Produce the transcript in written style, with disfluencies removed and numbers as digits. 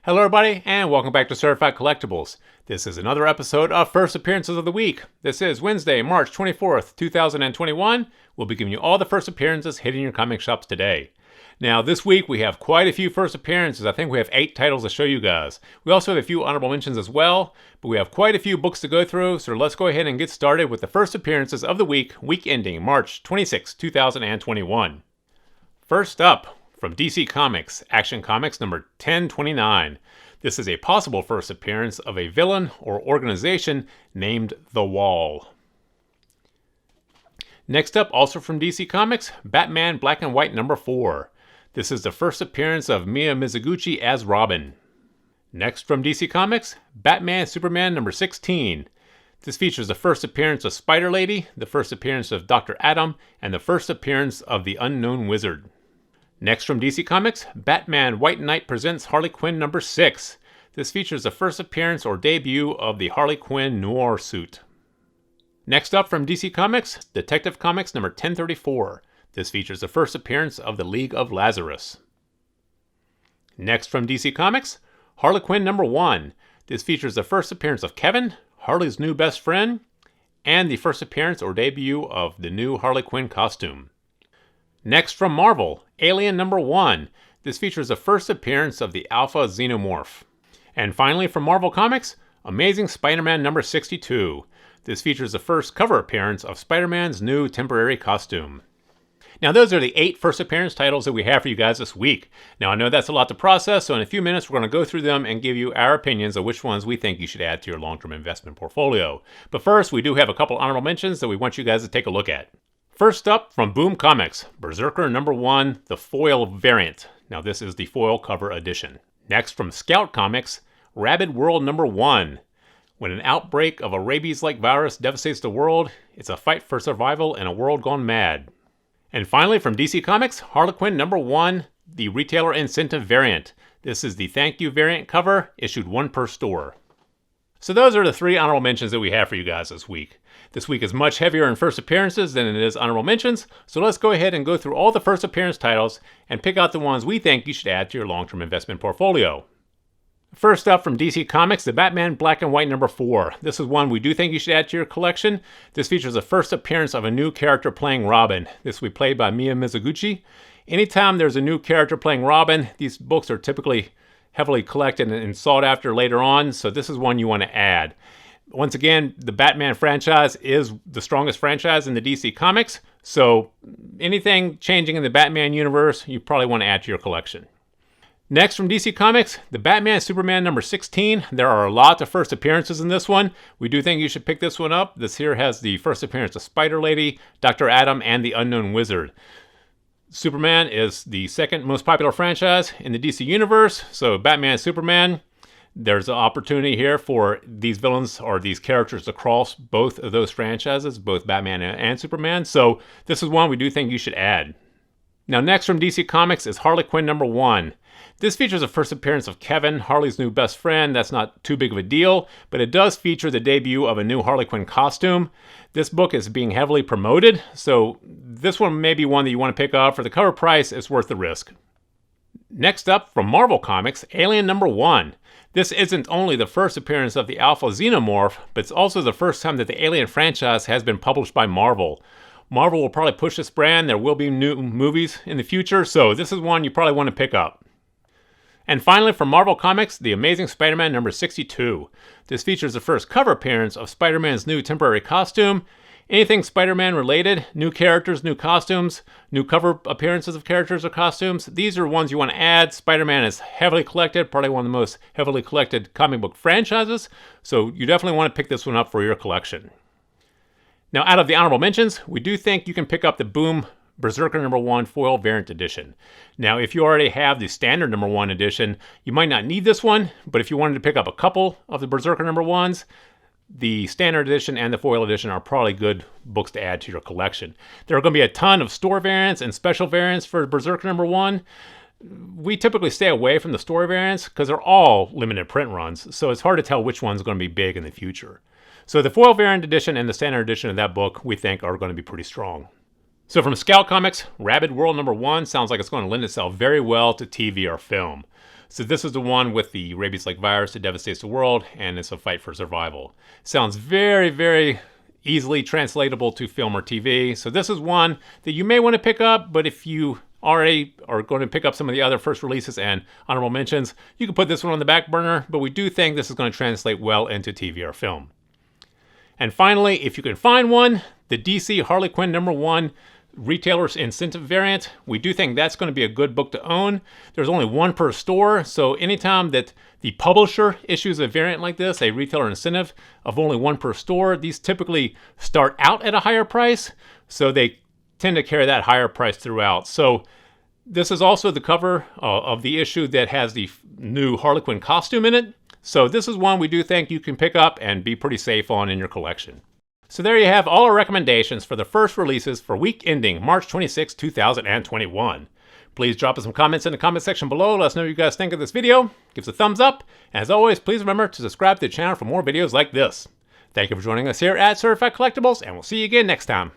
Hello everybody, and welcome back to Certified Collectibles. This is another episode of First Appearances of the Week. This is Wednesday, March 24th, 2021. We'll be giving you all the first appearances hitting your comic shops today. Now, this week we have quite a few first appearances. I think we have 8 titles to show you guys. We also have a few honorable mentions as well, but we have quite a few books to go through, so let's go ahead and get started with the first appearances of the week ending March 26, 2021. First up, from DC Comics, Action Comics number 1029. This is a possible first appearance of a villain or organization named The Wall. Next up, also from DC Comics, Batman Black and White number 4. This is the first appearance of Mia Mizoguchi as Robin. Next from DC Comics, Batman Superman number 16. This features the first appearance of Spider Lady, the first appearance of Dr. Adam, and the first appearance of the Unknown Wizard. Next from DC Comics, Batman White Knight presents Harley Quinn number 6. This features the first appearance or debut of the Harley Quinn noir suit. Next up from DC Comics, Detective Comics number 1034. This features the first appearance of the League of Lazarus. Next from DC Comics, Harley Quinn number 1. This features the first appearance of Kevin, Harley's new best friend, and the first appearance or debut of the new Harley Quinn costume. Next from Marvel, Alien number 1. This features the first appearance of the Alpha Xenomorph. And finally from Marvel Comics, Amazing Spider-Man number 62. This features the first cover appearance of Spider-Man's new temporary costume. Now those are the 8 first appearance titles that we have for you guys this week. Now I know that's a lot to process, so in a few minutes we're going to go through them and give you our opinions of which ones we think you should add to your long-term investment portfolio. But first, we do have a couple honorable mentions that we want you guys to take a look at. First up, from Boom Comics, Berserker number 1, the foil variant. Now this is the foil cover edition. Next from Scout Comics, Rabid World number 1. When an outbreak of a rabies-like virus devastates the world, it's a fight for survival in a world gone mad. And finally from DC Comics, Harlequin number 1, the retailer incentive variant. This is the thank you variant cover, issued 1 per store. So those are the 3 honorable mentions that we have for you guys this week. This week is much heavier in first appearances than it is honorable mentions, so let's go ahead and go through all the first appearance titles and pick out the ones we think you should add to your long-term investment portfolio. First up from DC Comics, the Batman Black and White number 4. This is one we do think you should add to your collection. This features the first appearance of a new character playing Robin. This will be played by Mia Mizoguchi. Anytime there's a new character playing Robin, these books are typically heavily collected and sought after later on, so this is one you want to add. Once again, the Batman franchise is the strongest franchise in the DC Comics, so anything changing in the Batman universe, you probably want to add to your collection. Next from DC Comics, the Batman Superman number 16. There are a lot of first appearances in this one. We do think you should pick this one up. This here has the first appearance of Spider Lady, Dr. Adam, and the Unknown Wizard. Superman is the second most popular franchise in the DC universe, so Batman Superman, there's an opportunity here for these villains or these characters to cross both of those franchises, both Batman and Superman, so this is one we do think you should add. Now next from DC Comics is Harley Quinn number 1. This features the first appearance of Kevin, Harley's new best friend. That's not too big of a deal, but it does feature the debut of a new Harley Quinn costume. This book is being heavily promoted, so this one may be one that you want to pick up. For the cover price, it's worth the risk. Next up, from Marvel Comics, Alien number 1. This isn't only the first appearance of the Alpha Xenomorph, but it's also the first time that the Alien franchise has been published by Marvel. Marvel will probably push this brand. There will be new movies in the future, so this is one you probably want to pick up. And finally, from Marvel Comics, The Amazing Spider-Man number 62. This features the first cover appearance of Spider-Man's new temporary costume. Anything Spider-Man related, new characters, new costumes, new cover appearances of characters or costumes, these are ones you want to add. Spider-Man is heavily collected, probably one of the most heavily collected comic book franchises, so you definitely want to pick this one up for your collection. Now, out of the honorable mentions, we do think you can pick up the Boom Berserker number 1 foil variant edition. Now, if you already have the standard number 1 edition, you might not need this one, but if you wanted to pick up a couple of the Berserker number 1s, the standard edition and the foil edition are probably good books to add to your collection. There are going to be a ton of store variants and special variants for Berserker number 1. We typically stay away from the story variants because they're all limited print runs, so it's hard to tell which one's going to be big in the future. So the foil variant edition and the standard edition of that book we think are going to be pretty strong. So from Scout Comics, Rabid World number 1 sounds like it's going to lend itself very well to TV or film. So this is the one with the rabies-like virus that devastates the world, and it's a fight for survival. Sounds very, very easily translatable to film or TV. So this is one that you may want to pick up, but if you already are going to pick up some of the other first releases and honorable mentions, you can put this one on the back burner, but we do think this is going to translate well into TV or film. And finally, if you can find one, the DC Harley Quinn #1 Retailer's Incentive variant, we do think that's going to be a good book to own. There's only one per store, so anytime that the publisher issues a variant like this, a retailer incentive of only one per store, these typically start out at a higher price, so they tend to carry that higher price throughout. So this is also the cover of the issue that has the new Harley Quinn costume in it. So this is one we do think you can pick up and be pretty safe on in your collection. So there you have all our recommendations for the first releases for week ending March 26, 2021. Please drop us some comments in the comment section below. Let us know what you guys think of this video. Give us a thumbs up. And as always, please remember to subscribe to the channel for more videos like this. Thank you for joining us here at Certified Collectibles, and we'll see you again next time.